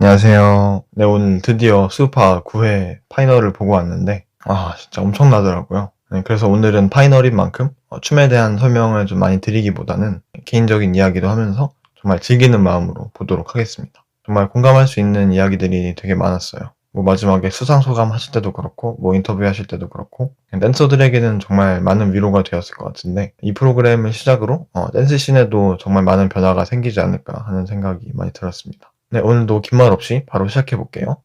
안녕하세요. 네, 오늘 드디어 수우파 9회 파이널을 보고 왔는데, 진짜 엄청나더라고요. 네, 그래서 오늘은 파이널인 만큼 춤에 대한 설명을 좀 많이 드리기보다는 개인적인 이야기도 하면서 정말 즐기는 마음으로 보도록 하겠습니다. 정말 공감할 수 있는 이야기들이 되게 많았어요. 뭐 마지막에 수상 소감 하실 때도 그렇고, 뭐 인터뷰 하실 때도 그렇고, 댄서들에게는 정말 많은 위로가 되었을 것 같은데, 이 프로그램을 시작으로 댄스 씬에도 정말 많은 변화가 생기지 않을까 하는 생각이 많이 들었습니다. 네, 오늘도 긴 말 없이 바로 시작해 볼게요.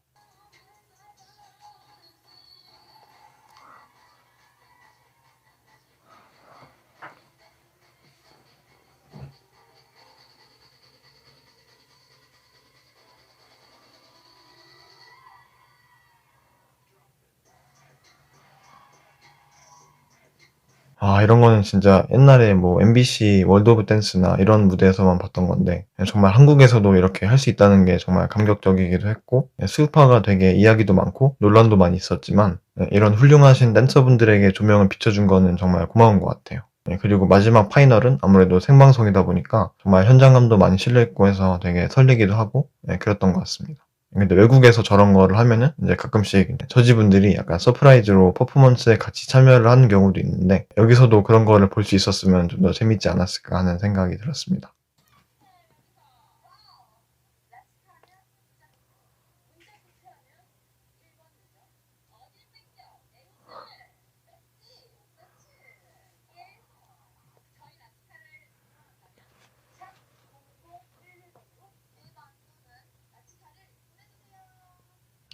이런 거는 진짜 옛날에 뭐 MBC 월드 오브 댄스나 이런 무대에서만 봤던 건데, 정말 한국에서도 이렇게 할 수 있다는 게 정말 감격적이기도 했고, 수우파가 되게 이야기도 많고 논란도 많이 있었지만, 이런 훌륭하신 댄서분들에게 조명을 비춰준 거는 정말 고마운 것 같아요. 그리고 마지막 파이널은 아무래도 생방송이다 보니까 정말 현장감도 많이 실려있고 해서 되게 설레기도 하고, 그랬던 것 같습니다. 근데 외국에서 저런 거를 하면은 이제 가끔씩 저지분들이 약간 서프라이즈로 퍼포먼스에 같이 참여를 하는 경우도 있는데, 여기서도 그런 거를 볼 수 있었으면 좀 더 재밌지 않았을까 하는 생각이 들었습니다.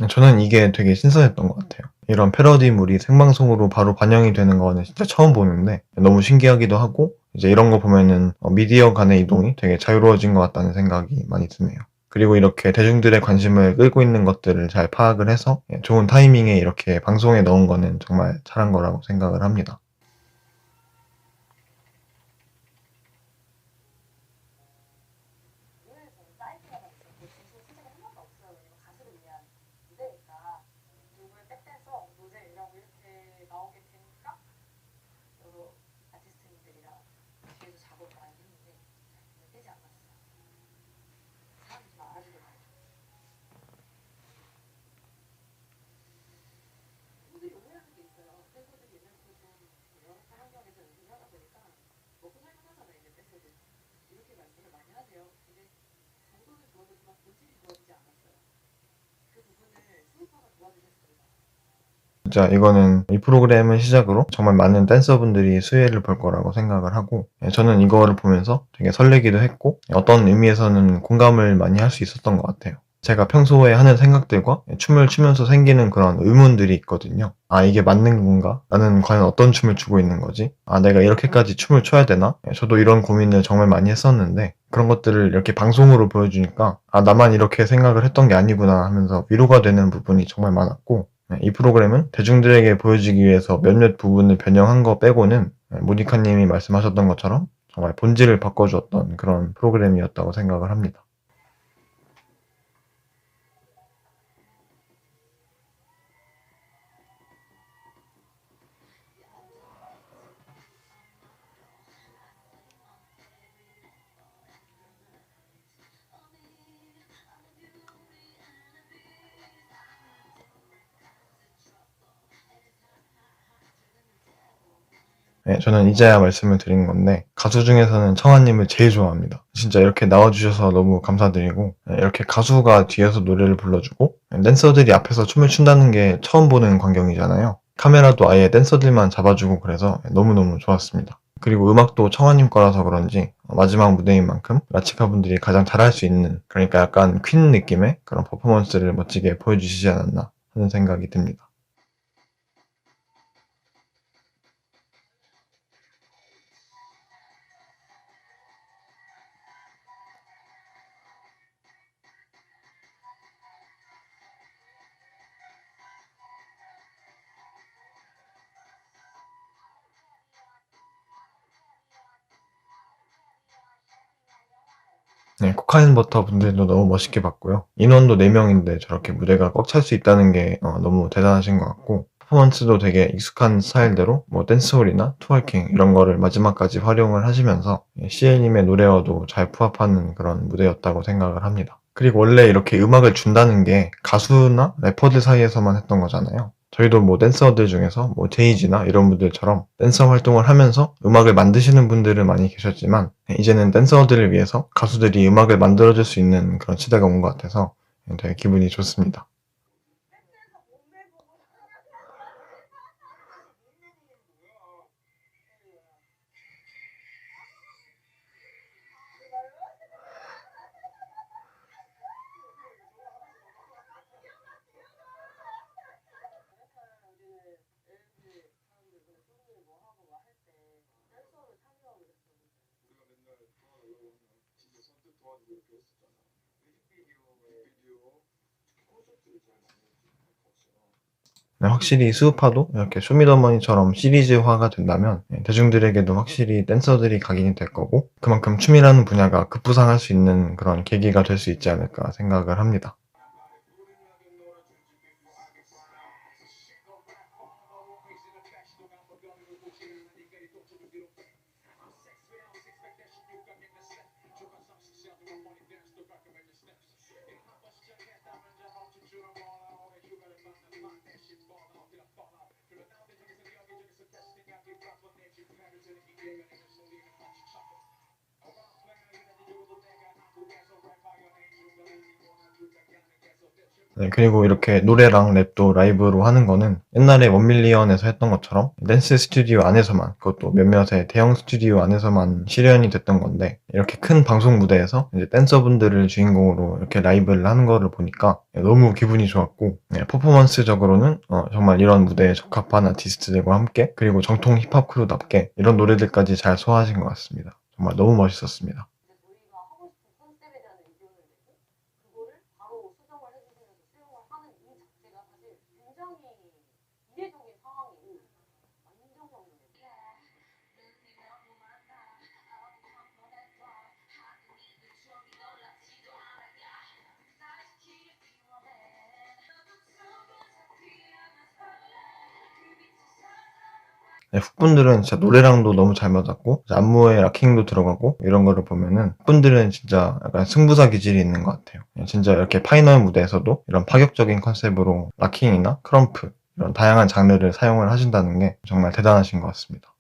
저는 이게 되게 신선했던 것 같아요. 이런 패러디물이 생방송으로 바로 반영이 되는 거는 진짜 처음 보는데 너무 신기하기도 하고, 이제 이런 거 보면은 미디어 간의 이동이 되게 자유로워진 것 같다는 생각이 많이 드네요. 그리고 이렇게 대중들의 관심을 끌고 있는 것들을 잘 파악을 해서 좋은 타이밍에 이렇게 방송에 넣은 거는 정말 잘한 거라고 생각을 합니다. 진짜 이거는 이 프로그램을 시작으로 정말 많은 댄서분들이 수혜를 볼 거라고 생각을 하고, 저는 이거를 보면서 되게 설레기도 했고, 어떤 의미에서는 공감을 많이 할 수 있었던 것 같아요. 제가 평소에 하는 생각들과 춤을 추면서 생기는 그런 의문들이 있거든요. 이게 맞는 건가? 나는 과연 어떤 춤을 추고 있는 거지? 내가 이렇게까지 춤을 춰야 되나? 저도 이런 고민을 정말 많이 했었는데, 그런 것들을 이렇게 방송으로 보여주니까, 나만 이렇게 생각을 했던 게 아니구나 하면서 위로가 되는 부분이 정말 많았고, 이 프로그램은 대중들에게 보여주기 위해서 몇몇 부분을 변형한 거 빼고는 모니카님이 말씀하셨던 것처럼 정말 본질을 바꿔주었던 그런 프로그램이었다고 생각을 합니다. 네, 저는 이제야 말씀을 드리는 건데, 가수 중에서는 청아님을 제일 좋아합니다. 진짜 이렇게 나와주셔서 너무 감사드리고, 이렇게 가수가 뒤에서 노래를 불러주고 댄서들이 앞에서 춤을 춘다는 게 처음 보는 광경이잖아요. 카메라도 아예 댄서들만 잡아주고 그래서 너무너무 좋았습니다. 그리고 음악도 청아님 거라서 그런지 마지막 무대인 만큼 라치카 분들이 가장 잘할 수 있는, 그러니까 약간 퀸 느낌의 그런 퍼포먼스를 멋지게 보여주시지 않았나 하는 생각이 듭니다. 네, 코카인 버터 분들도 너무 멋있게 봤고요. 인원도 4명인데 저렇게 무대가 꽉 찰 수 있다는 게 너무 대단하신 것 같고, 퍼포먼스도 되게 익숙한 스타일대로 뭐 댄스홀이나 트월킹 이런 거를 마지막까지 활용을 하시면서 CL님의 노래와도 잘 부합하는 그런 무대였다고 생각을 합니다. 그리고 원래 이렇게 음악을 준다는 게 가수나 래퍼들 사이에서만 했던 거잖아요. 저희도 뭐 댄서들 중에서 뭐 제이지나 이런 분들처럼 댄서 활동을 하면서 음악을 만드시는 분들은 많이 계셨지만 이제는 댄서들을 위해서 가수들이 음악을 만들어줄 수 있는 그런 시대가 온 것 같아서 되게 기분이 좋습니다. 네, 확실히 수우파도 이렇게 쇼미더머니처럼 시리즈화가 된다면 대중들에게도 확실히 댄서들이 각인이 될 거고 그만큼 춤이라는 분야가 급부상할 수 있는 그런 계기가 될 수 있지 않을까 생각을 합니다. 네, 그리고 이렇게 노래랑 랩도 라이브로 하는 거는 옛날에 원밀리언에서 했던 것처럼 댄스 스튜디오 안에서만, 그것도 몇몇의 대형 스튜디오 안에서만 실현이 됐던 건데, 이렇게 큰 방송 무대에서 이제 댄서분들을 주인공으로 이렇게 라이브를 하는 거를 보니까 너무 기분이 좋았고, 퍼포먼스적으로는 정말 이런 무대에 적합한 아티스트들과 함께, 그리고 정통 힙합 크루답게 이런 노래들까지 잘 소화하신 것 같습니다. 정말 너무 멋있었습니다. 네, 훅분들은 진짜 노래랑도 너무 잘 맞았고 안무에 락킹도 들어가고 이런 거를 보면은 훅분들은 진짜 약간 승부사 기질이 있는 것 같아요. 진짜 이렇게 파이널 무대에서도 이런 파격적인 컨셉으로 락킹이나 크럼프 이런 다양한 장르를 사용을 하신다는 게 정말 대단하신 것 같습니다.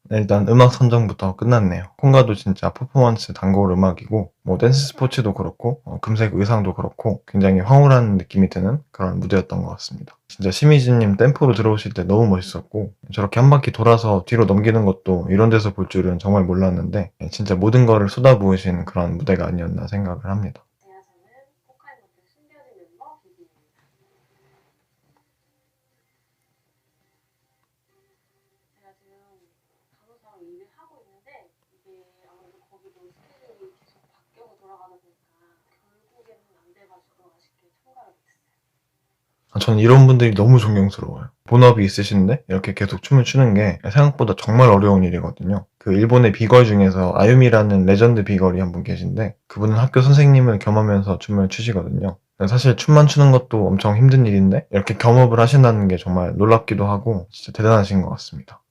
네, 일단 음악 선정부터 끝났네요. 콩가도 진짜 퍼포먼스 단골 음악이고 뭐 댄스 스포츠도 그렇고 금색 의상도 그렇고 굉장히 황홀한 느낌이 드는 그런 무대였던 것 같습니다. 진짜 심희진님 템포로 들어오실 때 너무 멋있었고 저렇게 한 바퀴 돌아서 뒤로 넘기는 것도 이런 데서 볼 줄은 정말 몰랐는데 진짜 모든 거를 쏟아부으신 그런 무대가 아니었나 생각을 합니다. 저는 이런 분들이 너무 존경스러워요. 본업이 있으신데 이렇게 계속 춤을 추는 게 생각보다 정말 어려운 일이거든요. 그 일본의 비걸 중에서 아유미라는 레전드 비걸이 한 분 계신데 그분은 학교 선생님을 겸하면서 춤을 추시거든요. 사실 춤만 추는 것도 엄청 힘든 일인데 이렇게 겸업을 하신다는 게 정말 놀랍기도 하고 진짜 대단하신 것 같습니다.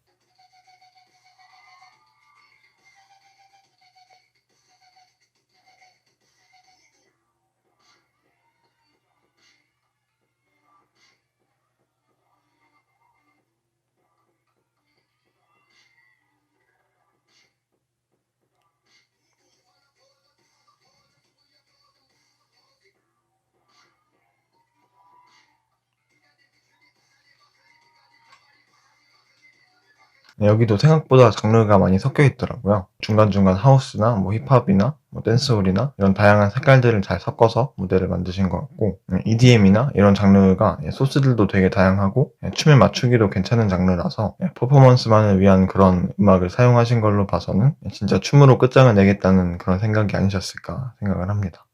여기도 생각보다 장르가 많이 섞여 있더라고요. 중간중간 하우스나 뭐 힙합이나 뭐 댄스홀이나 이런 다양한 색깔들을 잘 섞어서 무대를 만드신 것 같고, EDM이나 이런 장르가 소스들도 되게 다양하고 춤에 맞추기도 괜찮은 장르라서 퍼포먼스만을 위한 그런 음악을 사용하신 걸로 봐서는 진짜 춤으로 끝장을 내겠다는 그런 생각이 아니셨을까 생각을 합니다.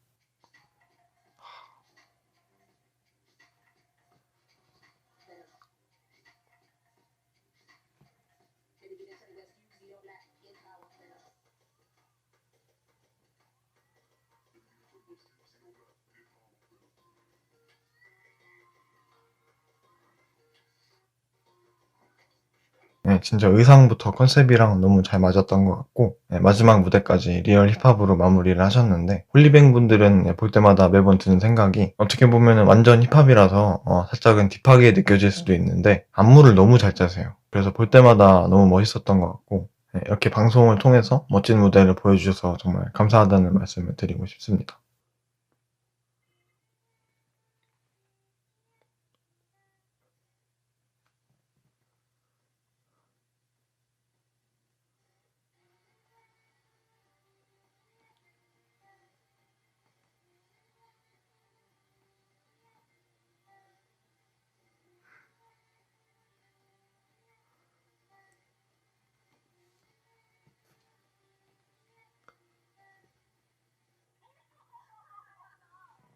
진짜 의상부터 컨셉이랑 너무 잘 맞았던 것 같고, 마지막 무대까지 리얼 힙합으로 마무리를 하셨는데, 홀리뱅 분들은 볼 때마다 매번 드는 생각이, 어떻게 보면 완전 힙합이라서 살짝은 딥하게 느껴질 수도 있는데 안무를 너무 잘 짜세요. 그래서 볼 때마다 너무 멋있었던 것 같고, 이렇게 방송을 통해서 멋진 무대를 보여주셔서 정말 감사하다는 말씀을 드리고 싶습니다.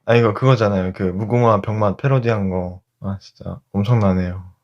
아, 이거 그거잖아요. 그 무궁화 병맛 패러디한 거. 아, 진짜 엄청나네요.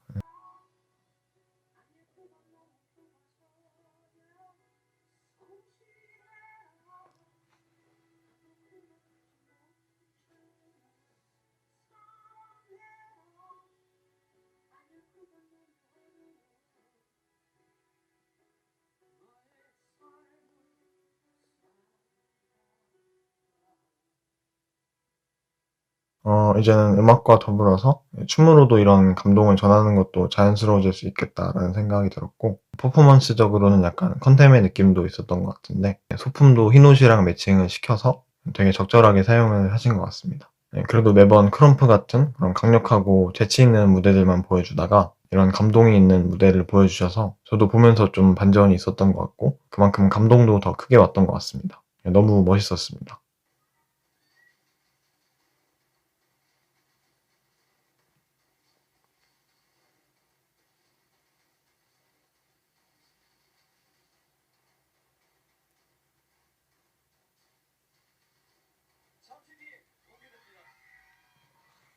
이제는 음악과 더불어서 춤으로도 이런 감동을 전하는 것도 자연스러워질 수 있겠다라는 생각이 들었고, 퍼포먼스적으로는 약간 컨템의 느낌도 있었던 것 같은데, 소품도 흰옷이랑 매칭을 시켜서 되게 적절하게 사용을 하신 것 같습니다. 그래도 매번 크럼프 같은 그런 강력하고 재치 있는 무대들만 보여주다가 이런 감동이 있는 무대를 보여주셔서 저도 보면서 좀 반전이 있었던 것 같고, 그만큼 감동도 더 크게 왔던 것 같습니다. 너무 멋있었습니다.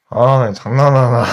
아, 장난하나.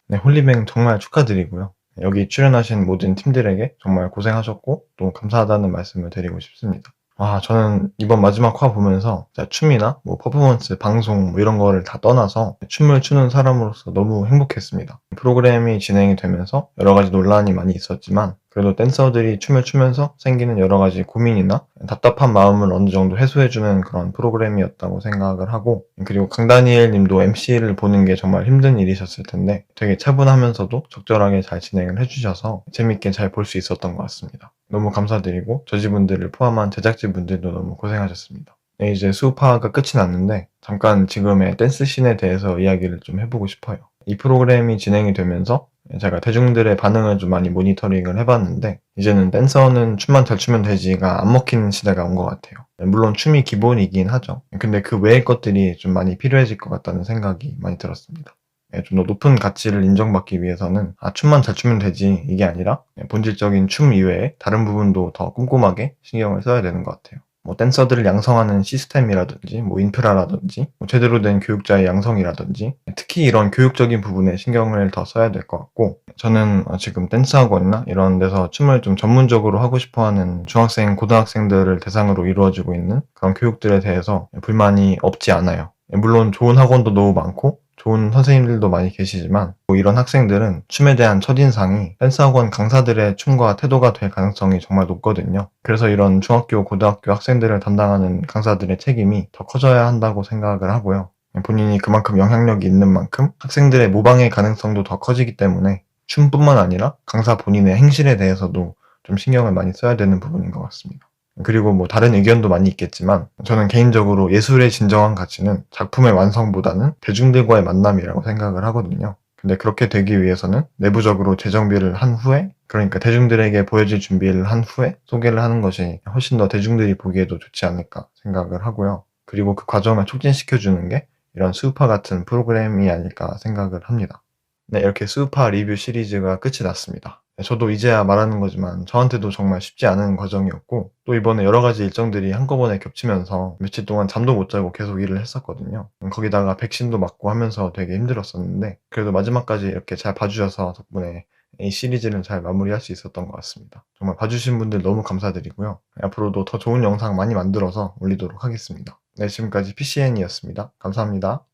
네, 홀리뱅 정말 축하드리고요. 여기 출연하신 모든 팀들에게 정말 고생하셨고 또 감사하다는 말씀을 드리고 싶습니다. 아, 저는 이번 마지막 화 보면서 진짜 춤이나 뭐 퍼포먼스, 방송 뭐 이런 거를 다 떠나서 춤을 추는 사람으로서 너무 행복했습니다. 프로그램이 진행이 되면서 여러 가지 논란이 많이 있었지만 그래도 댄서들이 춤을 추면서 생기는 여러 가지 고민이나 답답한 마음을 어느 정도 해소해주는 그런 프로그램이었다고 생각을 하고, 그리고 강다니엘 님도 MC를 보는 게 정말 힘든 일이셨을 텐데 되게 차분하면서도 적절하게 잘 진행을 해주셔서 재밌게 잘 볼 수 있었던 것 같습니다. 너무 감사드리고 저지분들을 포함한 제작진분들도 너무 고생하셨습니다. 네, 이제 수우파가 끝이 났는데 잠깐 지금의 댄스 씬에 대해서 이야기를 좀 해보고 싶어요. 이 프로그램이 진행이 되면서 제가 대중들의 반응을 좀 많이 모니터링을 해봤는데 이제는 댄서는 춤만 잘 추면 되지가 안 먹히는 시대가 온 것 같아요. 물론 춤이 기본이긴 하죠. 근데 그 외의 것들이 좀 많이 필요해질 것 같다는 생각이 많이 들었습니다. 좀 더 높은 가치를 인정받기 위해서는 춤만 잘 추면 되지 이게 아니라 본질적인 춤 이외에 다른 부분도 더 꼼꼼하게 신경을 써야 되는 것 같아요. 뭐 댄서들을 양성하는 시스템이라든지 뭐 인프라라든지 뭐 제대로 된 교육자의 양성이라든지 특히 이런 교육적인 부분에 신경을 더 써야 될 것 같고, 저는 지금 댄스 학원이나 이런 데서 춤을 좀 전문적으로 하고 싶어하는 중학생, 고등학생들을 대상으로 이루어지고 있는 그런 교육들에 대해서 불만이 없지 않아요. 물론 좋은 학원도 너무 많고 좋은 선생님들도 많이 계시지만 뭐 이런 학생들은 춤에 대한 첫인상이 댄스학원 강사들의 춤과 태도가 될 가능성이 정말 높거든요. 그래서 이런 중학교, 고등학교 학생들을 담당하는 강사들의 책임이 더 커져야 한다고 생각을 하고요. 본인이 그만큼 영향력이 있는 만큼 학생들의 모방의 가능성도 더 커지기 때문에 춤뿐만 아니라 강사 본인의 행실에 대해서도 좀 신경을 많이 써야 되는 부분인 것 같습니다. 그리고 뭐 다른 의견도 많이 있겠지만 저는 개인적으로 예술의 진정한 가치는 작품의 완성보다는 대중들과의 만남이라고 생각을 하거든요. 근데 그렇게 되기 위해서는 내부적으로 재정비를 한 후에, 그러니까 대중들에게 보여질 준비를 한 후에 소개를 하는 것이 훨씬 더 대중들이 보기에도 좋지 않을까 생각을 하고요. 그리고 그 과정을 촉진시켜주는 게 이런 수우파 같은 프로그램이 아닐까 생각을 합니다. 네, 이렇게 수우파 리뷰 시리즈가 끝이 났습니다. 네, 저도 이제야 말하는 거지만 저한테도 정말 쉽지 않은 과정이었고, 또 이번에 여러 가지 일정들이 한꺼번에 겹치면서 며칠 동안 잠도 못 자고 계속 일을 했었거든요. 거기다가 백신도 맞고 하면서 되게 힘들었었는데, 그래도 마지막까지 이렇게 잘 봐주셔서 덕분에 이 시리즈는 잘 마무리할 수 있었던 것 같습니다. 정말 봐주신 분들 너무 감사드리고요. 앞으로도 더 좋은 영상 많이 만들어서 올리도록 하겠습니다. 네, 지금까지 PCN이었습니다. 감사합니다.